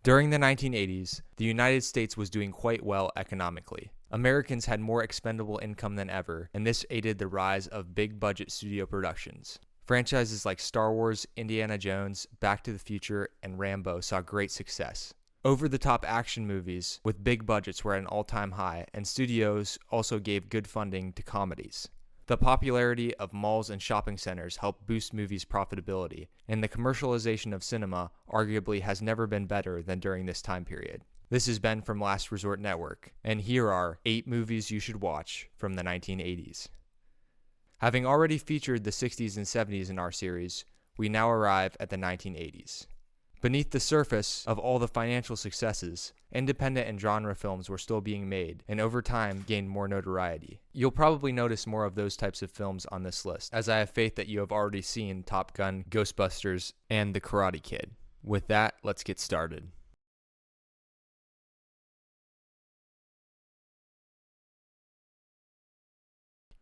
During the 1980s, the United States was doing quite well economically. Americans had more expendable income than ever, and this aided the rise of big-budget studio productions. Franchises like Star Wars, Indiana Jones, Back to the Future, and Rambo saw great success. Over-the-top action movies with big budgets were at an all-time high, and studios also gave good funding to comedies. The popularity of malls and shopping centers helped boost movies' profitability, and the commercialization of cinema arguably has never been better than during this time period. This has been from Last Resort Network, and here are 8 movies you should watch from the 1980s. Having already featured the 60s and 70s in our series, we now arrive at the 1980s. Beneath the surface of all the financial successes, independent and genre films were still being made, and over time gained more notoriety. You'll probably notice more of those types of films on this list, as I have faith that you have already seen Top Gun, Ghostbusters, and The Karate Kid. With that, let's get started.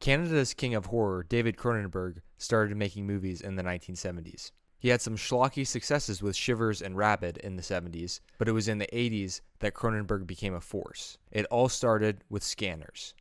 Canada's king of horror, David Cronenberg, started making movies in the 1970s. He had some schlocky successes with Shivers and Rabid in the 70s, but it was in the 80s that Cronenberg became a force. It all started with Scanners.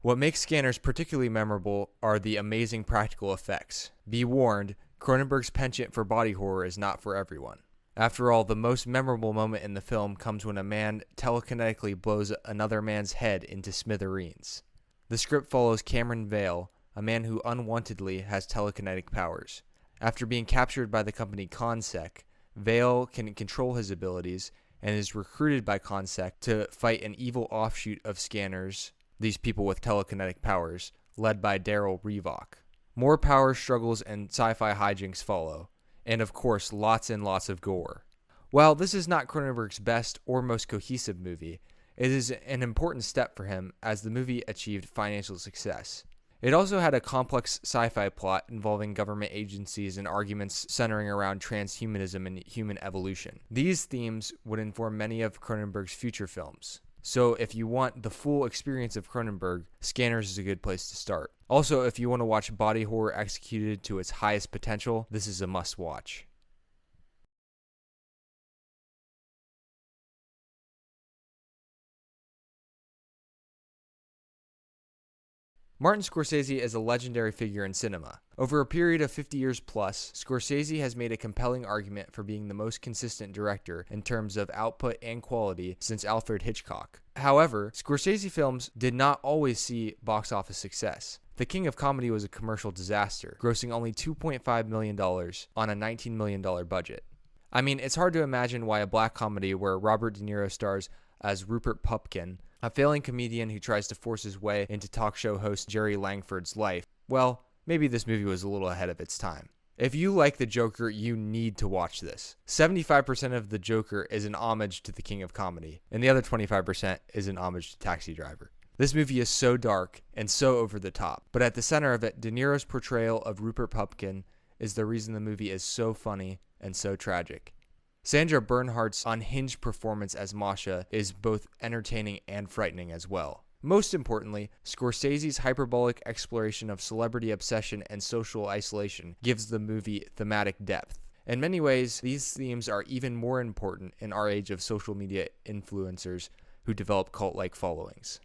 What makes Scanners particularly memorable are the amazing practical effects. Be warned, Cronenberg's penchant for body horror is not for everyone. After all, the most memorable moment in the film comes when a man telekinetically blows another man's head into smithereens. The script follows Cameron Vale, a man who unwantedly has telekinetic powers. After being captured by the company Consec, Vale can control his abilities and is recruited by Consec to fight an evil offshoot of Scanners, these people with telekinetic powers, led by Daryl Revok. More power struggles and sci-fi hijinks follow, and of course lots and lots of gore. While this is not Cronenberg's best or most cohesive movie, it is an important step for him as the movie achieved financial success. It also had a complex sci-fi plot involving government agencies and arguments centering around transhumanism and human evolution. These themes would inform many of Cronenberg's future films. So if you want the full experience of Cronenberg, Scanners is a good place to start. Also, if you want to watch body horror executed to its highest potential, this is a must-watch. Martin Scorsese is a legendary figure in cinema. Over a period of 50 years plus, Scorsese has made a compelling argument for being the most consistent director in terms of output and quality since Alfred Hitchcock. However, Scorsese films did not always see box office success. The King of Comedy was a commercial disaster, grossing only $2.5 million on a $19 million budget. I mean, it's hard to imagine why a black comedy where Robert De Niro stars as Rupert Pupkin, a failing comedian who tries to force his way into talk show host Jerry Langford's life, well, maybe this movie was a little ahead of its time. If you like The Joker, you need to watch this. 75% of The Joker is an homage to the King of Comedy, and the other 25% is an homage to Taxi Driver. This movie is so dark and so over the top, but at the center of it, De Niro's portrayal of Rupert Pupkin is the reason the movie is so funny and so tragic. Sandra Bernhardt's unhinged performance as Masha is both entertaining and frightening as well. Most importantly, Scorsese's hyperbolic exploration of celebrity obsession and social isolation gives the movie thematic depth. In many ways, these themes are even more important in our age of social media influencers who develop cult-like followings.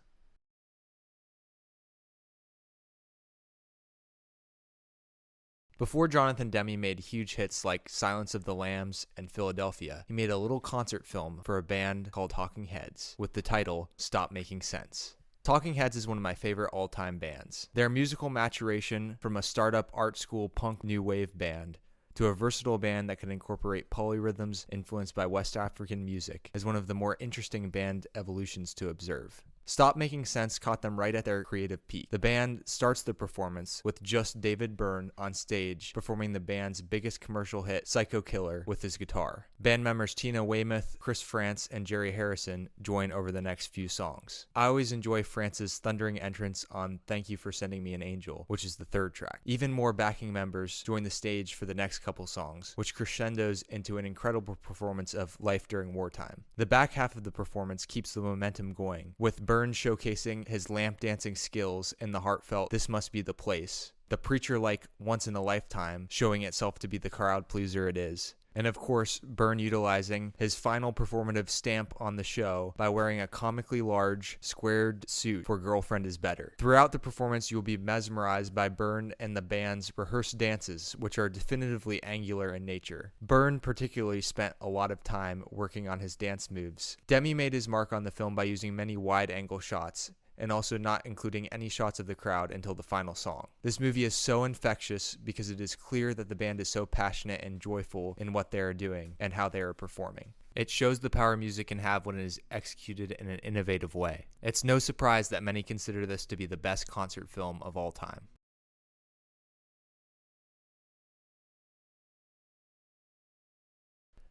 Before Jonathan Demme made huge hits like Silence of the Lambs and Philadelphia, he made a little concert film for a band called Talking Heads with the title Stop Making Sense. Talking Heads is one of my favorite all-time bands. Their musical maturation from a startup art school punk new wave band to a versatile band that can incorporate polyrhythms influenced by West African music is one of the more interesting band evolutions to observe. Stop Making Sense caught them right at their creative peak. The band starts the performance with just David Byrne on stage performing the band's biggest commercial hit, Psycho Killer, with his guitar. Band members Tina Weymouth, Chris France, and Jerry Harrison join over the next few songs. I always enjoy France's thundering entrance on Thank You for Sending Me an Angel, which is the third track. Even more backing members join the stage for the next couple songs, which crescendos into an incredible performance of Life During Wartime. The back half of the performance keeps the momentum going, with Byrne showcasing his lamp dancing skills in the heartfelt This Must Be the Place, the preacher-like Once in a Lifetime showing itself to be the crowd pleaser it is, And of course, Byrne utilizing his final performative stamp on the show by wearing a comically large, squared suit for Girlfriend is Better. Throughout the performance, you will be mesmerized by Byrne and the band's rehearsed dances, which are definitively angular in nature. Byrne particularly spent a lot of time working on his dance moves. Demme made his mark on the film by using many wide-angle shots, and also not including any shots of the crowd until the final song. This movie is so infectious because it is clear that the band is so passionate and joyful in what they are doing and how they are performing. It shows the power music can have when it is executed in an innovative way. It's no surprise that many consider this to be the best concert film of all time.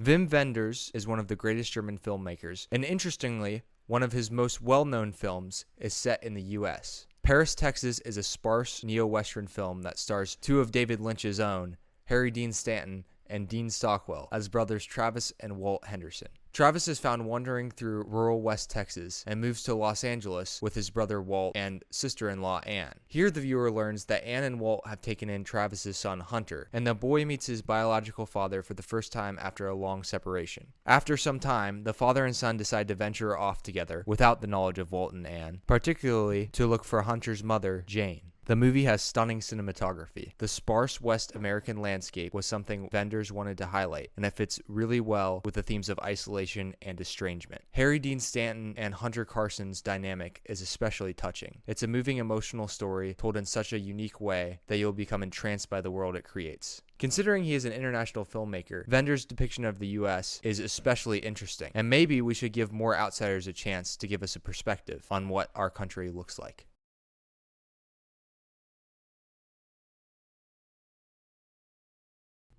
Wim Wenders is one of the greatest German filmmakers, and interestingly, one of his most well-known films is set in the U.S. Paris, Texas is a sparse neo-Western film that stars two of David Lynch's own, Harry Dean Stanton and Dean Stockwell, as brothers Travis and Walt Henderson. Travis is found wandering through rural West Texas and moves to Los Angeles with his brother Walt and sister-in-law Anne. Here the viewer learns that Anne and Walt have taken in Travis's son Hunter, and the boy meets his biological father for the first time after a long separation. After some time, the father and son decide to venture off together without the knowledge of Walt and Anne, particularly to look for Hunter's mother, Jane. The movie has stunning cinematography. The sparse West American landscape was something Wenders wanted to highlight, and it fits really well with the themes of isolation and estrangement. Harry Dean Stanton and Hunter Carson's dynamic is especially touching. It's a moving emotional story told in such a unique way that you'll become entranced by the world it creates. Considering he is an international filmmaker, Wenders' depiction of the U.S. is especially interesting, and maybe we should give more outsiders a chance to give us a perspective on what our country looks like.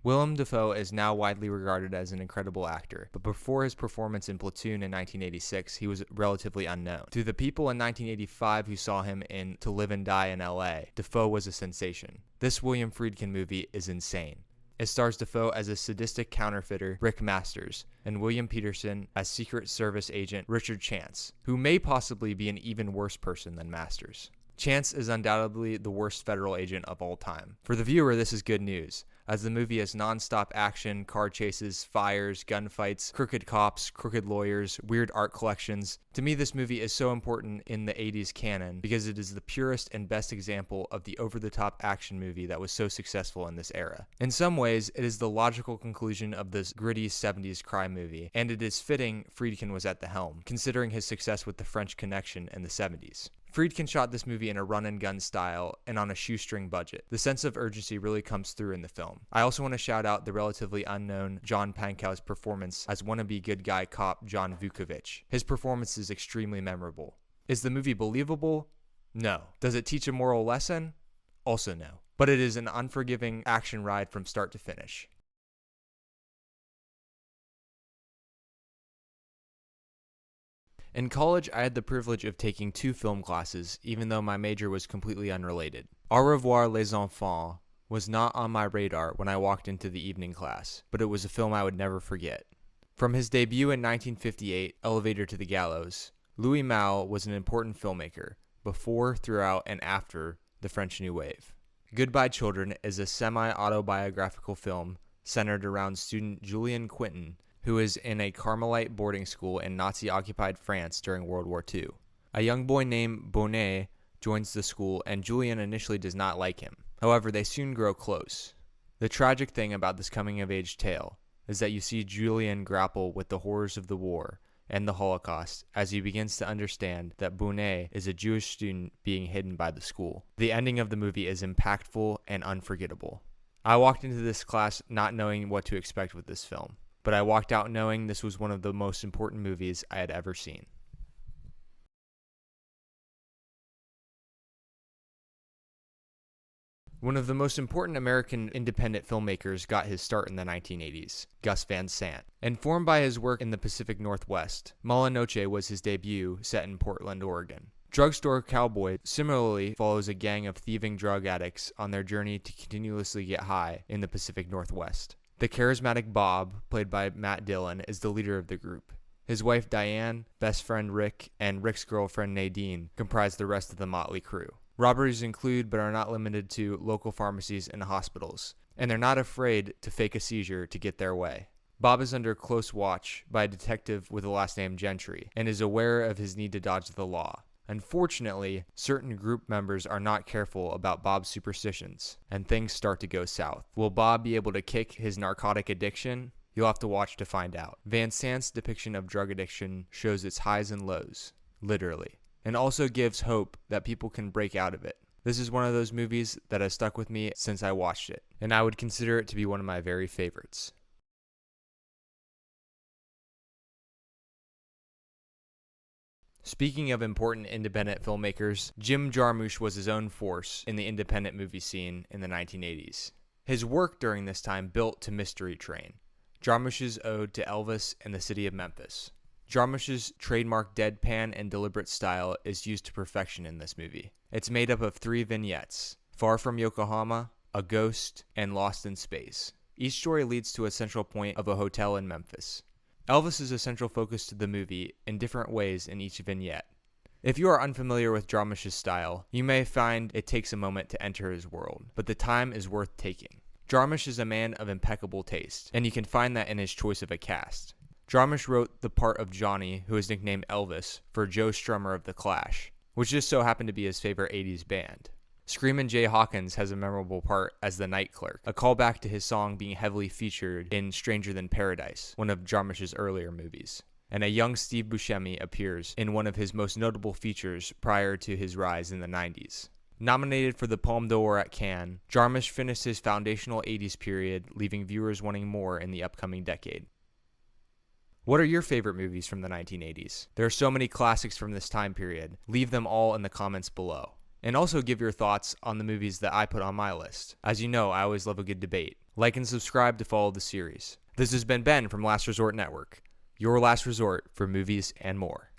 Willem Dafoe is now widely regarded as an incredible actor, but before his performance in Platoon in 1986, he was relatively unknown. To the people in 1985 who saw him in To Live and Die in L.A., Dafoe was a sensation. This William Friedkin movie is insane. It stars Dafoe as a sadistic counterfeiter, Rick Masters, and William Peterson as Secret Service agent Richard Chance, who may possibly be an even worse person than Masters. Chance is undoubtedly the worst federal agent of all time. For the viewer, this is good news, as the movie has non-stop action, car chases, fires, gunfights, crooked cops, crooked lawyers, weird art collections. To me, this movie is so important in the 80s canon because it is the purest and best example of the over-the-top action movie that was so successful in this era. In some ways, it is the logical conclusion of this gritty 70s crime movie, and it is fitting Friedkin was at the helm, considering his success with The French Connection in the 70s. Friedkin shot this movie in a run-and-gun style and on a shoestring budget. The sense of urgency really comes through in the film. I also want to shout out the relatively unknown John Pankow's performance as wannabe good guy cop John Vukovich. His performance is extremely memorable. Is the movie believable? No. Does it teach a moral lesson? Also no. But it is an unforgiving action ride from start to finish. In college, I had the privilege of taking 2 film classes, even though my major was completely unrelated. Au Revoir Les Enfants was not on my radar when I walked into the evening class, but it was a film I would never forget. From his debut in 1958, Elevator to the Gallows, Louis Malle was an important filmmaker, before, throughout, and after the French New Wave. Goodbye Children is a semi-autobiographical film centered around student Julien Quinton, who is in a Carmelite boarding school in Nazi-occupied France during World War II. A young boy named Bonnet joins the school, and Julien initially does not like him. However, they soon grow close. The tragic thing about this coming-of-age tale is that you see Julien grapple with the horrors of the war and the Holocaust as he begins to understand that Bonnet is a Jewish student being hidden by the school. The ending of the movie is impactful and unforgettable. I walked into this class not knowing what to expect with this film, but I walked out knowing this was one of the most important movies I had ever seen. One of the most important American independent filmmakers got his start in the 1980s, Gus Van Sant. Informed by his work in the Pacific Northwest, Mala Noche was his debut, set in Portland, Oregon. Drugstore Cowboy similarly follows a gang of thieving drug addicts on their journey to continuously get high in the Pacific Northwest. The charismatic Bob, played by Matt Dillon, is the leader of the group. His wife Diane, best friend Rick, and Rick's girlfriend Nadine comprise the rest of the motley crew. Robberies include, but are not limited to, local pharmacies and hospitals, and they're not afraid to fake a seizure to get their way. Bob is under close watch by a detective with the last name Gentry and is aware of his need to dodge the law. Unfortunately, certain group members are not careful about Bob's superstitions, and things start to go south. Will Bob be able to kick his narcotic addiction? You'll have to watch to find out. Van Sant's depiction of drug addiction shows its highs and lows, literally, and also gives hope that people can break out of it. This is one of those movies that has stuck with me since I watched it, and I would consider it to be one of my very favorites. Speaking of important independent filmmakers, Jim Jarmusch was his own force in the independent movie scene in the 1980s. His work during this time built to Mystery Train, Jarmusch's ode to Elvis and the city of Memphis. Jarmusch's trademark deadpan and deliberate style is used to perfection in this movie. It's made up of 3 vignettes: Far from Yokohama, A Ghost, and Lost in Space. Each story leads to a central point of a hotel in Memphis. Elvis is a central focus to the movie in different ways in each vignette. If you are unfamiliar with Jarmusch's style, you may find it takes a moment to enter his world, but the time is worth taking. Jarmusch is a man of impeccable taste, and you can find that in his choice of a cast. Jarmusch wrote the part of Johnny, who is nicknamed Elvis, for Joe Strummer of The Clash, which just so happened to be his favorite 80s band. Screamin' Jay Hawkins has a memorable part as the night clerk, a callback to his song being heavily featured in Stranger Than Paradise, one of Jarmusch's earlier movies. And a young Steve Buscemi appears in one of his most notable features prior to his rise in the 90s. Nominated for the Palme d'Or at Cannes, Jarmusch finished his foundational 80s period, leaving viewers wanting more in the upcoming decade. What are your favorite movies from the 1980s? There are so many classics from this time period. Leave them all in the comments below. And also give your thoughts on the movies that I put on my list. As you know, I always love a good debate. Like and subscribe to follow the series. This has been Ben from Last Resort Network, your last resort for movies and more.